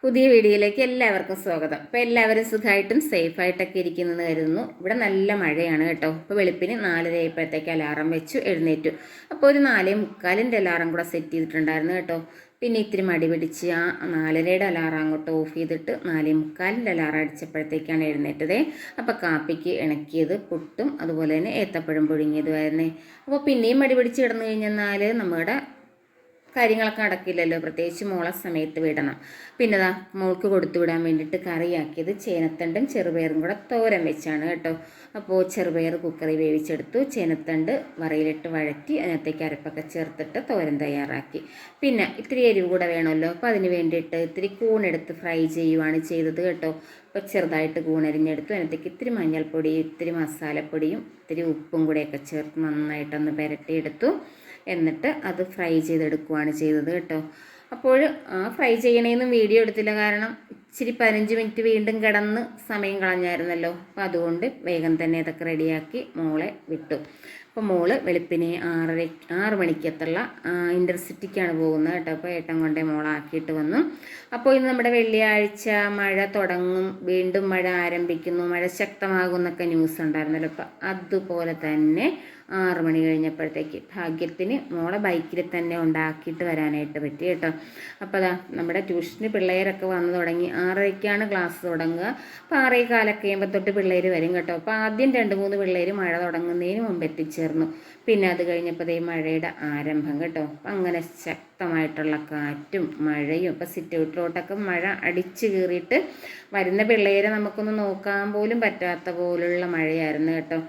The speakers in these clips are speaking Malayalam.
പുതിയ വീഡിയോയിലേക്ക് എല്ലാവർക്കും സ്വാഗതം. അപ്പോൾ എല്ലാവരും സുഖമായിട്ടും സേഫായിട്ടൊക്കെ ഇരിക്കുന്നെന്ന് കരുതുന്നു. ഇവിടെ നല്ല മഴയാണ് കേട്ടോ. അപ്പോൾ വെളുപ്പിന് 4:30 ആയപ്പോഴത്തേക്ക് അലാറം വെച്ചു എഴുന്നേറ്റു. അപ്പോൾ ഒരു 4:45 അലാറം കൂടെ സെറ്റ് ചെയ്തിട്ടുണ്ടായിരുന്നു കേട്ടോ. പിന്നെ ഇത്തിരി മടി പിടിച്ച് ആ 4:30 അലാറം അങ്ങോട്ട് ഓഫ് ചെയ്തിട്ട് 4:45 അലാറം അടിച്ചപ്പോഴത്തേക്കാണ് എഴുന്നേറ്റത്. അപ്പോൾ കാപ്പിക്ക് ഇണക്കിയത് പുട്ടും അതുപോലെ തന്നെ ഏത്തപ്പഴം പുഴുങ്ങിയതുമായിരുന്നേ. അപ്പോൾ പിന്നെയും മടി പിടിച്ച് കിടന്നു കഴിഞ്ഞെന്നാൽ നമ്മുടെ കാര്യങ്ങളൊക്കെ നടക്കില്ലല്ലോ, പ്രത്യേകിച്ച് മോളെ സമയത്ത് വിടണം. പിന്നെ മോൾക്ക് കൊടുത്തു വിടാൻ വേണ്ടിയിട്ട് കറിയാക്കിയത് ചേനത്തണ്ടും ചെറുപയറും കൂടെ തോരൻ വെച്ചാണ് കേട്ടോ. അപ്പോൾ ചെറുപയർ കുക്കറിൽ വേവിച്ചെടുത്തു, ചേനത്തണ്ട് വറയിലിട്ട് വഴറ്റി അതിനകത്തേക്ക് അരപ്പൊക്കെ ചേർത്തിട്ട് തോരൻ തയ്യാറാക്കി. പിന്നെ ഇത്തിരി എരിവ് കൂടെ വേണമല്ലോ, അപ്പോൾ അതിന് വേണ്ടിയിട്ട് ഇത്തിരി കൂണെടുത്ത് ഫ്രൈ ചെയ്യുവാണ് ചെയ്തത് കേട്ടോ. അപ്പോൾ ചെറുതായിട്ട് കൂണരിഞ്ഞെടുത്തു, അതിനകത്തേക്ക് ഇത്തിരി മഞ്ഞൾപ്പൊടിയും ഇത്തിരി മസാലപ്പൊടിയും ഇത്തിരി ഉപ്പും കൂടെയൊക്കെ ചേർത്ത് നന്നായിട്ടൊന്ന് പുരട്ടിയെടുത്തു. എന്നിട്ട് അത് ഫ്രൈ ചെയ്തെടുക്കുകയാണ് ചെയ്തത് കേട്ടോ. അപ്പോൾ ഫ്രൈ ചെയ്യണേന്നും വീഡിയോ എടുത്തില്ല, കാരണം ഇച്ചിരി 15 മിനിറ്റ് വീണ്ടും കിടന്ന് സമയം കളഞ്ഞായിരുന്നല്ലോ. അപ്പോൾ അതുകൊണ്ട് വേഗം തന്നെ ഇതൊക്കെ റെഡിയാക്കി മോളെ വിട്ടു. അപ്പോൾ മോള് വെളുപ്പിനെ 6 മണിക്കത്തുള്ള ഇൻ്റർസിറ്റിക്കാണ് പോകുന്നത് കേട്ടോ. അപ്പോൾ ഏട്ടൻ കൊണ്ടേ മോളാക്കിയിട്ട് വന്നു. അപ്പോൾ ഇന്ന് നമ്മുടെ വെള്ളിയാഴ്ച മഴ തുടങ്ങും, വീണ്ടും മഴ ആരംഭിക്കുന്നു, മഴ ശക്തമാകും എന്നൊക്കെ ന്യൂസ് ഉണ്ടായിരുന്നല്ലോ. അപ്പോൾ അതുപോലെ തന്നെ 6 മണി കഴിഞ്ഞപ്പോഴത്തേക്ക് ഭാഗ്യത്തിന് മോളെ ബൈക്കിൽ തന്നെ ഉണ്ടാക്കിയിട്ട് വരാനായിട്ട് പറ്റി കേട്ടോ. അപ്പോൾ നമ്മുടെ ട്യൂഷന് പിള്ളേരൊക്കെ വന്നു തുടങ്ങി. 6:30ക്കാണ് ക്ലാസ് തുടങ്ങുക. അപ്പോൾ 6:15 കഴിയുമ്പോൾ തൊട്ട് പിള്ളേർ വരും കേട്ടോ. അപ്പോൾ ആദ്യം 2-3 പിള്ളേർ മഴ തുടങ്ങുന്നതിന് മുമ്പ് എത്തിച്ചേർന്നു. പിന്നെ അത് കഴിഞ്ഞപ്പോൾ മഴയുടെ ആരംഭം കേട്ടോ. അപ്പം അങ്ങനെ ശക്തമായിട്ടുള്ള കാറ്റും മഴയും. ഇപ്പോൾ സിറ്റ് ഔട്ടിലോട്ടൊക്കെ മഴ അടിച്ചു കയറിയിട്ട് വരുന്ന പിള്ളേരെ നമുക്കൊന്ന് നോക്കാൻ പോലും പറ്റാത്ത പോലുള്ള മഴയായിരുന്നു കേട്ടോ.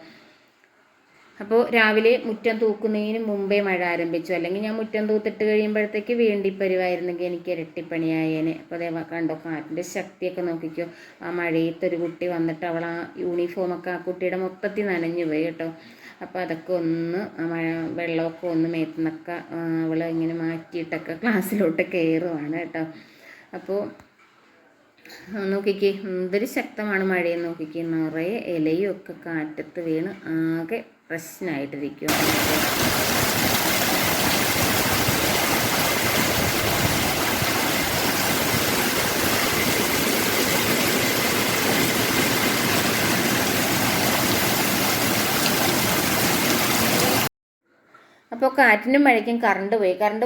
അപ്പോൾ രാവിലെ മുറ്റം തൂക്കുന്നതിന് മുമ്പേ മഴ ആരംഭിച്ചു, അല്ലെങ്കിൽ ഞാൻ മുറ്റം തൂത്തിട്ട് കഴിയുമ്പോഴത്തേക്ക് വേണ്ടിപ്പരുവായിരുന്നെങ്കിൽ എനിക്ക് ഇരട്ടിപ്പണിയായേനെ. അപ്പോൾ അതേ കണ്ടോ കാറ്റിൻ്റെ ശക്തിയൊക്കെ നോക്കിക്കോ. ആ മഴയത്തൊരു കുട്ടി വന്നിട്ട് അവൾ ആ യൂണിഫോമൊക്കെ ആ കുട്ടിയുടെ മൊത്തത്തിൽ നനഞ്ഞു പോയി കേട്ടോ. അപ്പോൾ അതൊക്കെ ഒന്ന് വെള്ളമൊക്കെ ഒന്ന് മേത്തുനിന്നൊക്കെ അവൾ ഇങ്ങനെ മാറ്റിയിട്ടൊക്കെ ക്ലാസ്സിലോട്ട് കയറുവാണ് കേട്ടോ. അപ്പോൾ നോക്കിക്കേ എന്തൊരു ശക്തമാണ് മഴയെന്ന് നോക്കിക്കേ. നിറയെ ഇലയും ഒക്കെ കാറ്റത്ത് വീണ് ആകെ പ്രശ്നമായിട്ടിരിക്കുകയാണ്. അപ്പോൾ കാറ്റിനും മഴയ്ക്കും കറണ്ട്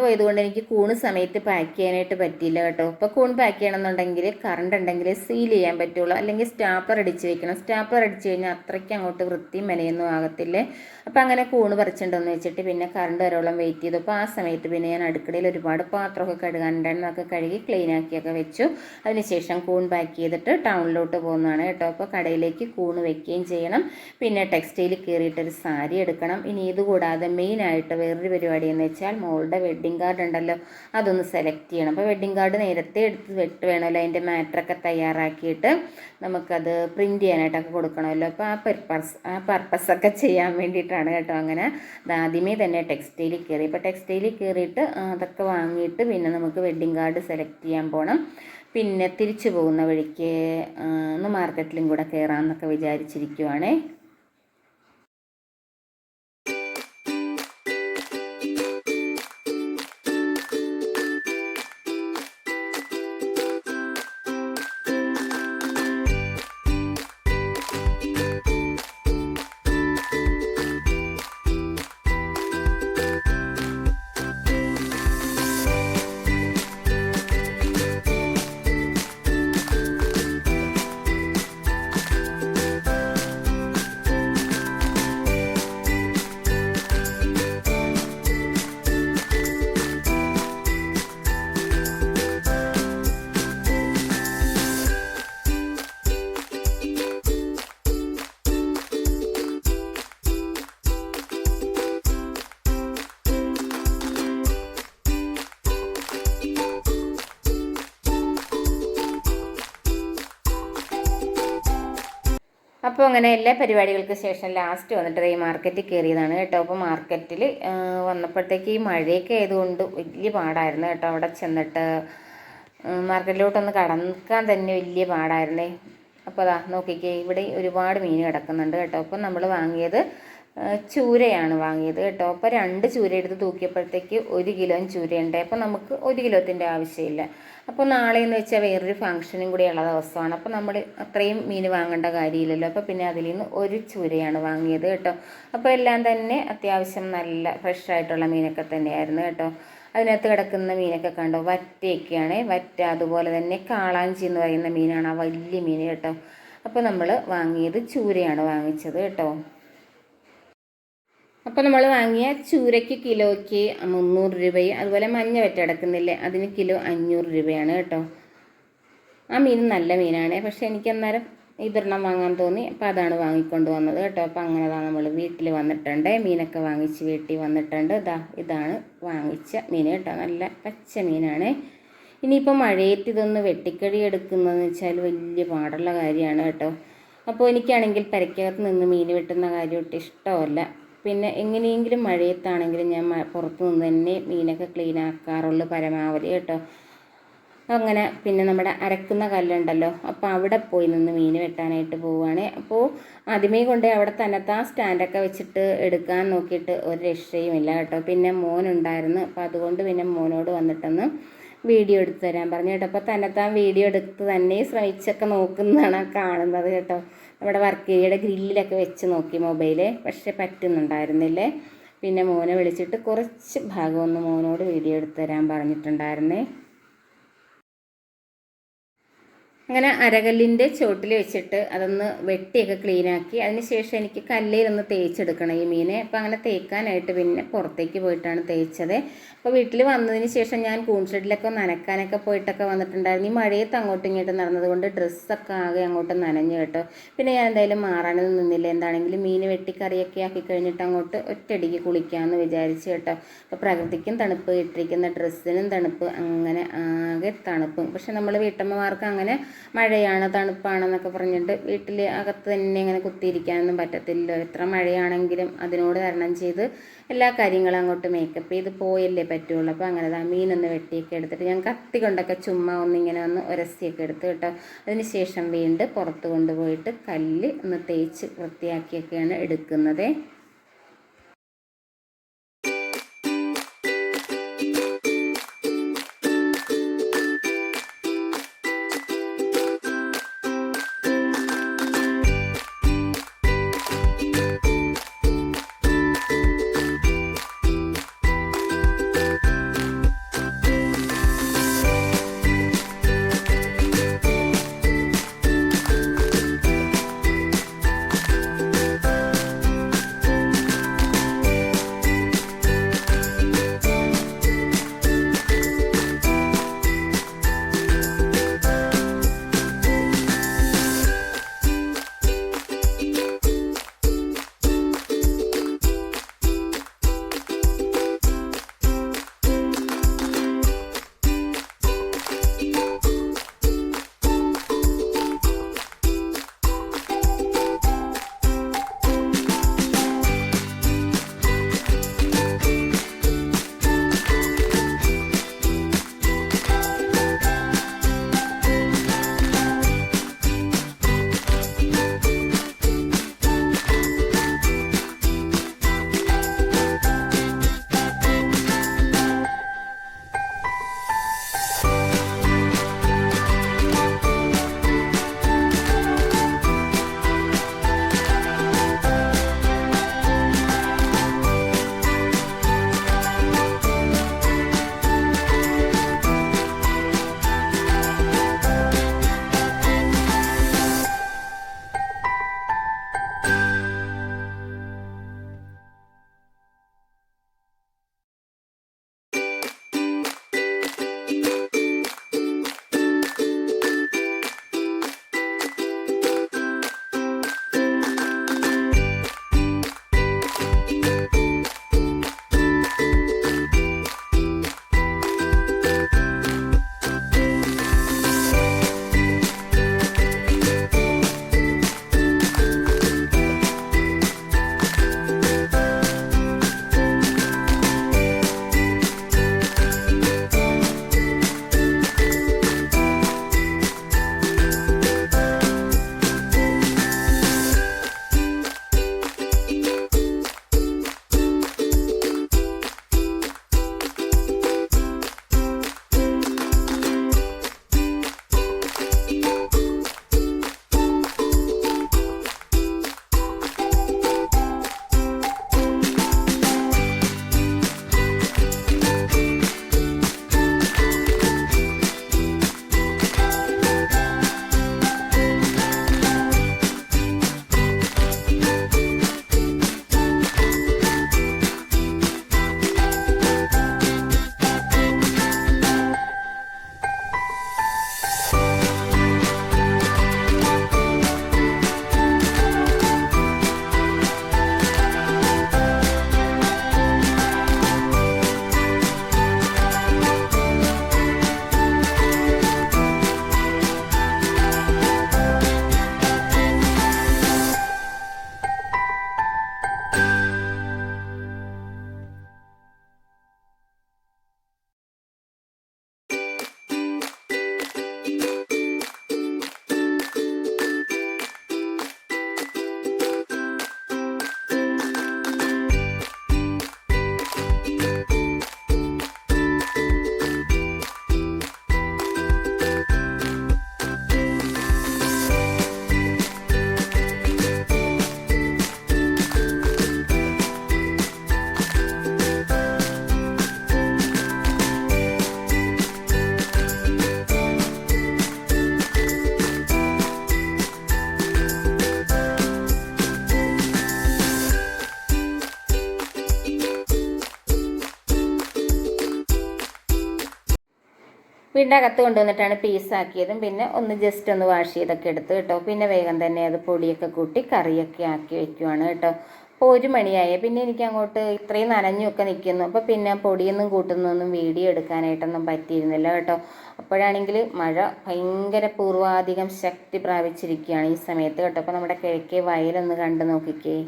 പോയതുകൊണ്ട് എനിക്ക് കൂണ് സമയത്ത് പാക്ക് ചെയ്യാനായിട്ട് പറ്റിയില്ല കേട്ടോ. ഇപ്പോൾ കൂൺ പാക്ക് ചെയ്യണമെന്നുണ്ടെങ്കിൽ കറണ്ട് ഉണ്ടെങ്കിൽ സീൽ ചെയ്യാൻ പറ്റുള്ളൂ, അല്ലെങ്കിൽ സ്റ്റാപ്ലർ അടിച്ച് വെക്കണം. സ്റ്റാപ്ലർ അടിച്ച് കഴിഞ്ഞാൽ അത്രയ്ക്ക് അങ്ങോട്ട് വൃത്തിയും മെനയൊന്നും ആകത്തില്ലേ. അപ്പോൾ അങ്ങനെ കൂണ് പറിച്ചിട്ടുണ്ടെന്ന് വെച്ചിട്ട് പിന്നെ കറണ്ട് വരോളം വെയിറ്റ് ചെയ്തു. അപ്പോൾ ആ സമയത്ത് പിന്നെ ഞാൻ അടുക്കളയിൽ ഒരുപാട് പാത്രമൊക്കെ കഴുകാനുണ്ടായിരുന്നു, അതൊക്കെ കഴുകി ക്ലീൻ ആക്കിയൊക്കെ വെച്ചു. അതിനുശേഷം കൂൺ പാക്ക് ചെയ്തിട്ട് ടൗണിലോട്ട് പോകുന്നതാണ് കേട്ടോ. അപ്പോൾ കടയിലേക്ക് കൂണ് വെക്കുകയും ചെയ്യണം. പിന്നെ ടെക്സ്റ്റൈൽ കയറിയിട്ടൊരു സാരി എടുക്കണം. ഇനി ഇതുകൂടാതെ മെയിനായിട്ട് വേറൊരു പരിപാടി എന്ന് വെച്ചാൽ മോളുടെ വെഡ്ഡിങ് കാർഡ് ഉണ്ടല്ലോ, അതൊന്ന് സെലക്ട് ചെയ്യണം. അപ്പോൾ വെഡ്ഡിങ് കാർഡ് നേരത്തെ എടുത്ത് വേണമല്ലോ, അതിൻ്റെ മാറ്ററൊക്കെ തയ്യാറാക്കിയിട്ട് നമുക്കത് പ്രിൻറ്റ് ചെയ്യാനായിട്ടൊക്കെ കൊടുക്കണമല്ലോ. അപ്പോൾ ആ പർപ്പസൊക്കെ ചെയ്യാൻ വേണ്ടിയിട്ടാണ് കേട്ടോ. അങ്ങനെ ആദ്യമേ തന്നെ ടെക്സ്റ്റൈലിൽ കയറി. അപ്പോൾ ടെക്സ്റ്റൈലിൽ കയറിയിട്ട് അതൊക്കെ വാങ്ങിയിട്ട് പിന്നെ നമുക്ക് വെഡ്ഡിങ് കാർഡ് സെലക്ട് ചെയ്യാൻ പോകണം. പിന്നെ തിരിച്ചു പോകുന്ന വഴിക്ക് ഒന്ന് മാർക്കറ്റിലും കൂടെ കയറാമെന്നൊക്കെ വിചാരിച്ചിരിക്കുവാണേ. അപ്പോൾ അങ്ങനെ എല്ലാ പരിപാടികൾക്ക് ശേഷം ലാസ്റ്റ് വന്നിട്ട് ഈ മാർക്കറ്റിൽ കയറിയതാണ് കേട്ടോ. അപ്പോൾ മാർക്കറ്റിൽ വന്നപ്പോഴത്തേക്ക് ഈ മഴയൊക്കെ ആയതുകൊണ്ട് വലിയ പാടായിരുന്നു കേട്ടോ. അവിടെ ചെന്നിട്ട് മാർക്കറ്റിലോട്ടൊന്ന് കടക്കാൻ തന്നെ വലിയ പാടായിരുന്നേ. അപ്പോൾ നോക്കിക്കേ, ഇവിടെ ഒരുപാട് മീൻ കിടക്കുന്നുണ്ട് കേട്ടോ. അപ്പോൾ നമ്മൾ വാങ്ങിയത് ചൂരയാണ് വാങ്ങിയത് കേട്ടോ. അപ്പോൾ 2 ചൂര എടുത്ത് തൂക്കിയപ്പോഴത്തേക്ക് 1 കിലോ ചൂരയുണ്ട്. അപ്പോൾ നമുക്ക് 1 കിലോത്തിൻ്റെ ആവശ്യമില്ല. അപ്പോൾ നാളെയെന്ന് വെച്ചാൽ വേറൊരു ഫംഗ്ഷനും കൂടിയുള്ള ദിവസമാണ്. അപ്പോൾ നമ്മൾ അത്രയും മീൻ വാങ്ങേണ്ട കാര്യമില്ലല്ലോ. അപ്പോൾ പിന്നെ അതിൽ നിന്ന് 1 ചൂരയാണ് വാങ്ങിയത് കേട്ടോ. അപ്പോൾ എല്ലാം തന്നെ അത്യാവശ്യം നല്ല ഫ്രഷ് ആയിട്ടുള്ള മീനൊക്കെ തന്നെയായിരുന്നു കേട്ടോ. അതിനകത്ത് കിടക്കുന്ന മീനൊക്കെ കണ്ടോ, വറ്റയൊക്കെയാണ്. വറ്റ, അതുപോലെ തന്നെ കാളാഞ്ചി എന്ന് പറയുന്ന മീനാണ്, ആ വലിയ മീൻ കേട്ടോ. അപ്പോൾ നമ്മൾ വാങ്ങിയത് ചൂരയാണ് വാങ്ങിച്ചത് കേട്ടോ. അപ്പോൾ നമ്മൾ വാങ്ങിയ ചൂരയ്ക്ക് കിലോയ്ക്ക് 300 രൂപയും, അതുപോലെ മഞ്ഞ വറ്റ കിടക്കുന്നില്ലേ അതിന് കിലോ 500 രൂപയാണ് കേട്ടോ. ആ മീൻ നല്ല മീനാണ്, പക്ഷേ എനിക്ക് അന്നേരം ഇതൊരെണ്ണം വാങ്ങാൻ തോന്നി. അപ്പോൾ അതാണ് വാങ്ങിക്കൊണ്ട് വന്നത് കേട്ടോ. അപ്പോൾ അങ്ങനെ നമ്മൾ വീട്ടിൽ വന്നിട്ടുണ്ട്, മീനൊക്കെ വാങ്ങിച്ച് വീട്ടിൽ വന്നിട്ടുണ്ട്. ഇതാണ് വാങ്ങിച്ച മീൻ കേട്ടോ, നല്ല പച്ച മീനാണ്. ഇനിയിപ്പോൾ മഴയത്ത് ഇതൊന്ന് വെട്ടിക്കഴി എടുക്കുന്നതെന്ന് വെച്ചാൽ വലിയ പാടുള്ള കാര്യമാണ് കേട്ടോ. അപ്പോൾ എനിക്കാണെങ്കിൽ പെരക്കകത്ത് നിന്ന് മീൻ വെട്ടുന്ന കാര്യം ഒട്ടും ഇഷ്ടമല്ല. പിന്നെ എങ്ങനെയെങ്കിലും മഴയത്താണെങ്കിലും ഞാൻ പുറത്തു നിന്ന് തന്നെ മീനൊക്കെ ക്ലീൻ ആക്കാറുള്ളൂ പരമാവധി കേട്ടോ. അങ്ങനെ പിന്നെ നമ്മുടെ അരക്കുന്ന കല്ലുണ്ടല്ലോ, അപ്പോൾ അവിടെ പോയി നിന്ന് മീൻ വെട്ടാനായിട്ട് പോവുകയാണ്. അപ്പോൾ ആദ്യമേ കൊണ്ട് അവിടെ തന്നെത്താൻ സ്റ്റാൻഡൊക്കെ വെച്ചിട്ട് എടുക്കാൻ നോക്കിയിട്ട് ഒരു രക്ഷയുമില്ല കേട്ടോ. പിന്നെ മോനുണ്ടായിരുന്നു, അപ്പോൾ അതുകൊണ്ട് പിന്നെ മോനോട് വന്നിട്ടൊന്ന് വീഡിയോ എടുത്ത് തരാൻ പറഞ്ഞു കേട്ടോ. അപ്പോൾ തന്നെത്താൻ വീഡിയോ എടുത്ത് തന്നെ ശ്രമിച്ചൊക്കെ നോക്കുന്നതാണ് കാണുന്നത് കേട്ടോ. നമ്മുടെ വർക്ക് ഏരിയയുടെ ഗ്രില്ലിലൊക്കെ വെച്ച് നോക്കി മൊബൈല്, പക്ഷേ പറ്റുന്നുണ്ടായിരുന്നില്ലേ. പിന്നെ മോനെ വിളിച്ചിട്ട് കുറച്ച് ഭാഗം ഒന്ന് മോനോട് വീഡിയോ എടുത്ത് തരാൻ പറഞ്ഞിട്ടുണ്ടായിരുന്നേ. അങ്ങനെ അരകല്ലിൻ്റെ ചോട്ടിൽ വെച്ചിട്ട് അതൊന്ന് വെട്ടിയൊക്കെ ക്ലീനാക്കി അതിന് ശേഷം എനിക്ക് കല്ലിലൊന്ന് തേച്ചെടുക്കണം ഈ മീനെ. അപ്പോൾ അങ്ങനെ തേക്കാനായിട്ട് പിന്നെ പുറത്തേക്ക് പോയിട്ടാണ് തേച്ചത്. അപ്പോൾ വീട്ടിൽ വന്നതിന് ശേഷം ഞാൻ കൂൺഷെഡിലൊക്കെ നനക്കാനൊക്കെ പോയിട്ടൊക്കെ വന്നിട്ടുണ്ടായിരുന്നു. ഈ മഴയത്ത് അങ്ങോട്ടും ഇങ്ങോട്ടും നടന്നതുകൊണ്ട് ഡ്രസ്സൊക്കെ ആകെ അങ്ങോട്ട് നനഞ്ഞു കേട്ടോ. പിന്നെ ഞാൻ എന്തായാലും മാറാനൊന്നും നിന്നില്ല, എന്താണെങ്കിലും മീൻ വെട്ടി കറിയൊക്കെ ആക്കി കഴിഞ്ഞിട്ട് അങ്ങോട്ട് ഒറ്റയടിക്ക് കുളിക്കാമെന്ന് വിചാരിച്ചു കേട്ടോ. അപ്പോൾ പ്രകൃതിക്കും തണുപ്പ്, ഇട്ടിരിക്കുന്ന ഡ്രസ്സിനും തണുപ്പ്, അങ്ങനെ ആകെ തണുപ്പും. പക്ഷെ നമ്മൾ വീട്ടമ്മമാർക്ക് അങ്ങനെ മഴയാണ് തണുപ്പാണെന്നൊക്കെ പറഞ്ഞിട്ട് വീട്ടിൽ അകത്ത് തന്നെ ഇങ്ങനെ കുത്തിയിരിക്കാനൊന്നും പറ്റത്തില്ലല്ലോ. എത്ര മഴയാണെങ്കിലും അതിനോട് തരണം ചെയ്ത് എല്ലാ കാര്യങ്ങളും അങ്ങോട്ട് മേക്കപ്പ് ചെയ്ത് പോയല്ലേ പറ്റുള്ളൂ. അപ്പോൾ അങ്ങനെ മീനൊന്ന് വെട്ടിയൊക്കെ എടുത്തിട്ട് ഞാൻ കത്തി കൊണ്ടൊക്കെ ചുമ്മാ ഒന്നിങ്ങനെ ഒന്ന് ഉരസിയൊക്കെ എടുത്ത് കേട്ടോ. അതിന് ശേഷം വീണ്ടും പുറത്ത് കൊണ്ടുപോയിട്ട് കല്ല് ഒന്ന് തേച്ച് വൃത്തിയാക്കിയൊക്കെയാണ് എടുക്കുന്നത്. വീടിൻ്റെ അകത്ത് കൊണ്ടുവന്നിട്ടാണ് പീസാക്കിയതും പിന്നെ ഒന്ന് ജസ്റ്റ് ഒന്ന് വാഷ് ചെയ്തൊക്കെ എടുത്ത് കേട്ടോ. പിന്നെ വേഗം തന്നെ അത് പൊടിയൊക്കെ കൂട്ടി കറിയൊക്കെ ആക്കി വെക്കുവാണ് കേട്ടോ. അപ്പോൾ 1 മണിയായി. പിന്നെ എനിക്ക് അങ്ങോട്ട് ഇത്രയും നനഞ്ഞൊക്കെ നിൽക്കുന്നു. അപ്പോൾ പിന്നെ പൊടിയൊന്നും കൂട്ടുന്നൊന്നും വീഡിയോ എടുക്കാനായിട്ടൊന്നും പറ്റിയിരുന്നില്ല കേട്ടോ. അപ്പോഴാണെങ്കിൽ മഴ ഭയങ്കര പൂർവാധികം ശക്തി പ്രാപിച്ചിരിക്കുകയാണ് ഈ സമയത്ത് കേട്ടോ. അപ്പോൾ നമ്മുടെ കിഴക്കേ വയലൊന്ന് കണ്ടു നോക്കിക്കേ.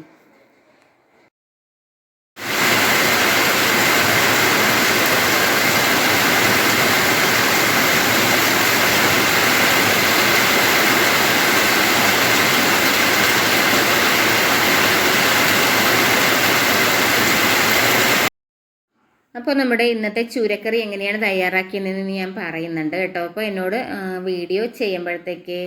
അപ്പോൾ നമ്മുടെ ഇന്നത്തെ ചൂരക്കറി എങ്ങനെയാണ് തയ്യാറാക്കിയതെന്ന് ഞാൻ പറയുന്നുണ്ട് കേട്ടോ. അപ്പോൾ എന്നോട് വീഡിയോ ചെയ്യുമ്പോഴത്തേക്ക്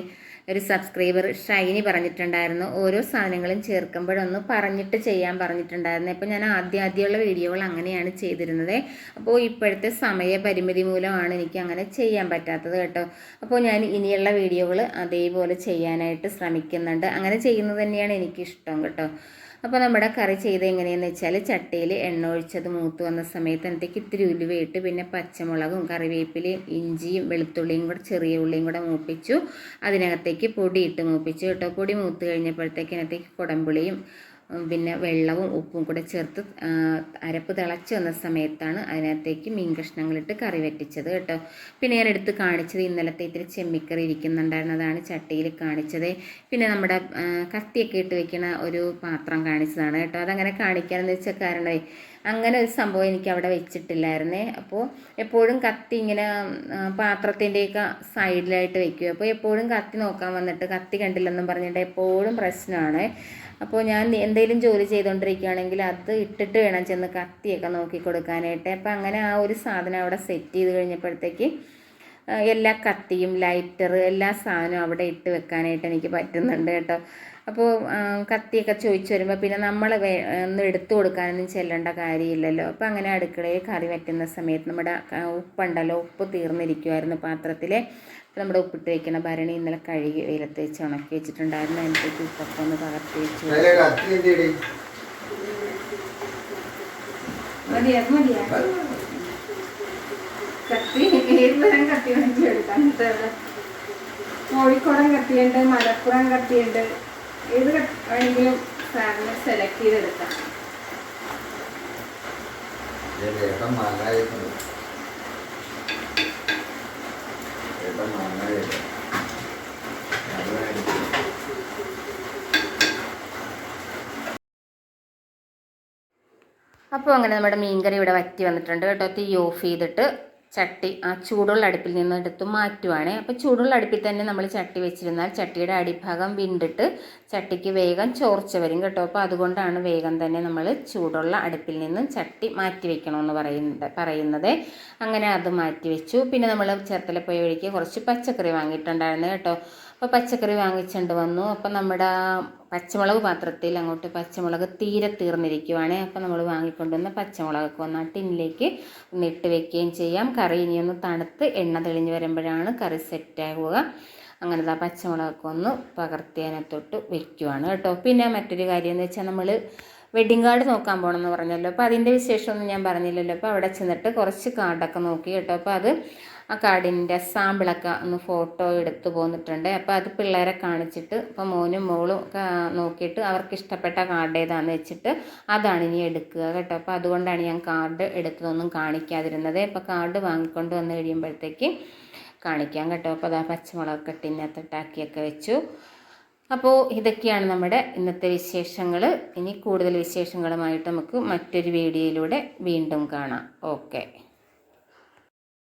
ഒരു സബ്സ്ക്രൈബർ ഷൈനി പറഞ്ഞിട്ടുണ്ടായിരുന്നു, ഓരോ സാധനങ്ങളും ചേർക്കുമ്പോഴൊന്ന് പറഞ്ഞിട്ട് ചെയ്യാൻ പറഞ്ഞിട്ടുണ്ടായിരുന്നു. അപ്പോൾ ഞാൻ ആദ്യമുള്ള വീഡിയോകൾ അങ്ങനെയാണ് ചെയ്തിരുന്നത്. അപ്പോൾ ഇപ്പോഴത്തെ സമയപരിമിതി മൂലമാണ് എനിക്ക് അങ്ങനെ ചെയ്യാൻ പറ്റാത്തത് കേട്ടോ. അപ്പോൾ ഞാൻ ഇനിയുള്ള വീഡിയോകൾ അതേപോലെ ചെയ്യാനായിട്ട് ശ്രമിക്കുന്നുണ്ട്. അങ്ങനെ ചെയ്യുന്നത് തന്നെയാണ് എനിക്കിഷ്ടം കേട്ടോ. അപ്പോൾ നമ്മുടെ കറി ചെയ്ത് എങ്ങനെയാണെന്ന് വെച്ചാൽ ചട്ടിയിൽ എണ്ണ ഒഴിച്ചത് മൂത്ത് വന്ന സമയത്ത് അതിനകത്തേക്ക് ഇത്തിരി ഉലുവയിട്ട് പിന്നെ പച്ചമുളകും കറിവേപ്പിലയും ഇഞ്ചിയും വെളുത്തുള്ളിയും കൂടെ ചെറിയ ഉള്ളിയും കൂടെ മൂപ്പിച്ചു. അതിനകത്തേക്ക് പൊടിയിട്ട് മൂപ്പിച്ചു കേട്ടോ. പൊടി മൂത്ത് കഴിഞ്ഞപ്പോഴത്തേക്ക് അതിനകത്തേക്ക് കുടംപുളിയും പിന്നെ വെള്ളവും ഉപ്പും കൂടെ ചേർത്ത് അരപ്പ് തിളച്ച് വന്ന സമയത്താണ് അതിനകത്തേക്ക് മീൻ കഷ്ണങ്ങളിട്ട് കറി വറ്റിച്ചത് കേട്ടോ. പിന്നെ ഞാൻ എടുത്ത് കാണിച്ചത് ഇന്നലത്തെ ഇത്തിരി ചെമ്മിക്കറി ഇരിക്കുന്നുണ്ടായിരുന്നു, അതാണ് ചട്ടിയിൽ കാണിച്ചത്. പിന്നെ നമ്മുടെ കത്തിയൊക്കെ ഇട്ട് വെക്കുന്ന ഒരു പാത്രം കാണിച്ചതാണ് കേട്ടോ. അതങ്ങനെ കാണിക്കാനെന്ന് വെച്ചാൽ കാരണമേ അങ്ങനെ ഒരു സംഭവം എനിക്ക് അവിടെ വെച്ചിട്ടില്ലായിരുന്നേ. അപ്പോൾ എപ്പോഴും കത്തി ഇങ്ങനെ പാത്രത്തിൻ്റെയൊക്കെ സൈഡിലായിട്ട് വെക്കും. അപ്പോൾ എപ്പോഴും കത്തി നോക്കാൻ വന്നിട്ട് കത്തി കണ്ടില്ലെന്നും പറഞ്ഞിട്ട് എപ്പോഴും പ്രശ്നമാണ്. അപ്പോൾ ഞാൻ എന്തെങ്കിലും ജോലി ചെയ്തുകൊണ്ടിരിക്കുകയാണെങ്കിൽ അത് ഇട്ടിട്ട് വേണം ചെന്ന് കത്തിയൊക്കെ നോക്കി കൊടുക്കാനായിട്ട്. അപ്പോൾ അങ്ങനെ ആ ഒരു സാധനം അവിടെ സെറ്റ് ചെയ്ത് കഴിഞ്ഞപ്പോഴത്തേക്ക് എല്ലാ കത്തിയും ലൈറ്റർ എല്ലാ സാധനവും അവിടെ ഇട്ട് വെക്കാനായിട്ട് എനിക്ക് പറ്റുന്നുണ്ട് കേട്ടോ. അപ്പോൾ കത്തിയൊക്കെ ചോദിച്ചു വരുമ്പോൾ പിന്നെ നമ്മൾ ഒന്നും എടുത്തു കൊടുക്കാനൊന്നും ചെല്ലേണ്ട കാര്യമില്ലല്ലോ. അപ്പോൾ അങ്ങനെ അടുക്കളയിൽ കറി വറ്റുന്ന സമയത്ത് നമ്മുടെ ഉപ്പുണ്ടല്ലോ, ഉപ്പ് തീർന്നിരിക്കുമായിരുന്നു പാത്രത്തിൽ. നമ്മുടെ ഉപ്പിട്ട് വയ്ക്കുന്ന ഭരണി ഇന്നലെ കഴുകി വെയിലത്ത് വെച്ച് ഉണക്കി വെച്ചിട്ടുണ്ടായിരുന്നു. അതിനകത്തേക്ക് ഉപ്പൊക്കെ ഒന്ന് പകർത്തി വെച്ചു. കത്തി ഏത് തരം കത്തി വേണമെങ്കിലും എടുക്കാം. കോഴിക്കോടൻ കത്തിയുണ്ട്, മലപ്പുറം കത്തിയുണ്ട്, ഏത് വേണമെങ്കിലും സാറിന് സെലക്ട് ചെയ്തെടുക്കാം. അപ്പോൾ അങ്ങനെ നമ്മുടെ മീൻകറി ഇവിടെ വറ്റി വന്നിട്ടുണ്ട് കേട്ടോ. തീ ഓഫ് ചെയ്തിട്ട് ചട്ടി ആ ചൂടുള്ള അടുപ്പിൽ നിന്ന് എടുത്ത് മാറ്റുവാണ്. അപ്പോൾ ചൂടുള്ള അടുപ്പിൽ തന്നെ നമ്മൾ ചട്ടി വെച്ചിരുന്നാൽ ചട്ടിയുടെ അടിഭാഗം വിണ്ടിട്ട് ചട്ടിക്ക് വേഗം ചോർച്ച വരും കേട്ടോ. അപ്പോൾ അതുകൊണ്ടാണ് വേഗം തന്നെ നമ്മൾ ചൂടുള്ള അടുപ്പിൽ നിന്നും ചട്ടി മാറ്റി വെക്കണമെന്ന് പറയുന്നത്. അങ്ങനെ അത് മാറ്റി വെച്ചു. പിന്നെ നമ്മൾ ചേർത്തല പോയ വഴിക്ക് കുറച്ച് പച്ചക്കറി വാങ്ങിയിട്ടുണ്ടായിരുന്നു കേട്ടോ. അപ്പോൾ പച്ചക്കറി വാങ്ങിച്ചുകൊണ്ട് വന്നു. അപ്പം നമ്മുടെ പച്ചമുളക് പാത്രത്തിൽ അങ്ങോട്ട് പച്ചമുളക് തീരെ തീർന്നിരിക്കുവാണ്. അപ്പോൾ നമ്മൾ വാങ്ങിക്കൊണ്ടുവന്ന പച്ചമുളകൊക്കെ ഒന്ന് ആ ടിന്നിലേക്ക് ഒന്ന് ഇട്ട് വെക്കുകയും ചെയ്യാം. കറി ഇനിയൊന്ന് തണുത്ത് എണ്ണ തെളിഞ്ഞ് വരുമ്പോഴാണ് കറി സെറ്റാകുക. അങ്ങനെ ആ പച്ചമുളകൊക്കെ ഒന്ന് പകർത്തി അതിനകത്തോട്ട് വെക്കുവാണ് കേട്ടോ. പിന്നെ മറ്റൊരു കാര്യം എന്ന് വെച്ചാൽ നമ്മൾ വെഡിങ് കാർഡ് നോക്കാൻ പോകണമെന്ന് പറഞ്ഞല്ലോ. അപ്പോൾ അതിൻ്റെ വിശേഷമൊന്നും ഞാൻ പറഞ്ഞില്ലല്ലോ. അപ്പോൾ അവിടെ ചെന്നിട്ട് കുറച്ച് കാർഡൊക്കെ നോക്കി കേട്ടോ. അപ്പോൾ അത് ആ കാർഡിൻ്റെ സാമ്പിളൊക്കെ ഒന്ന് ഫോട്ടോ എടുത്ത് പോന്നിട്ടുണ്ട്. അപ്പോൾ അത് പിള്ളേരെ കാണിച്ചിട്ട് ഇപ്പോൾ മോനും മോളും ഒക്കെ നോക്കിയിട്ട് അവർക്ക് ഇഷ്ടപ്പെട്ട കാർഡ് ഏതാണെന്ന് വെച്ചിട്ട് അതാണ് ഇനി എടുക്കുക കേട്ടോ. അപ്പോൾ അതുകൊണ്ടാണ് ഞാൻ കാർഡ് എടുത്തതൊന്നും കാണിക്കാതിരുന്നത്. അപ്പോൾ കാർഡ് വാങ്ങിക്കൊണ്ട് വന്ന് കഴിയുമ്പോഴത്തേക്ക് കാണിക്കാം കേട്ടോ. അപ്പോൾ അതാ പച്ചമുളകൊക്കെ ടിന്നകത്തിട്ടാക്കിയൊക്കെ വെച്ചു. അപ്പോൾ ഇതൊക്കെയാണ് നമ്മുടെ ഇന്നത്തെ വിശേഷങ്ങൾ. ഇനി കൂടുതൽ വിശേഷങ്ങളുമായിട്ട് നമുക്ക് മറ്റൊരു വീഡിയോയിലൂടെ വീണ്ടും കാണാം. ഓക്കെ.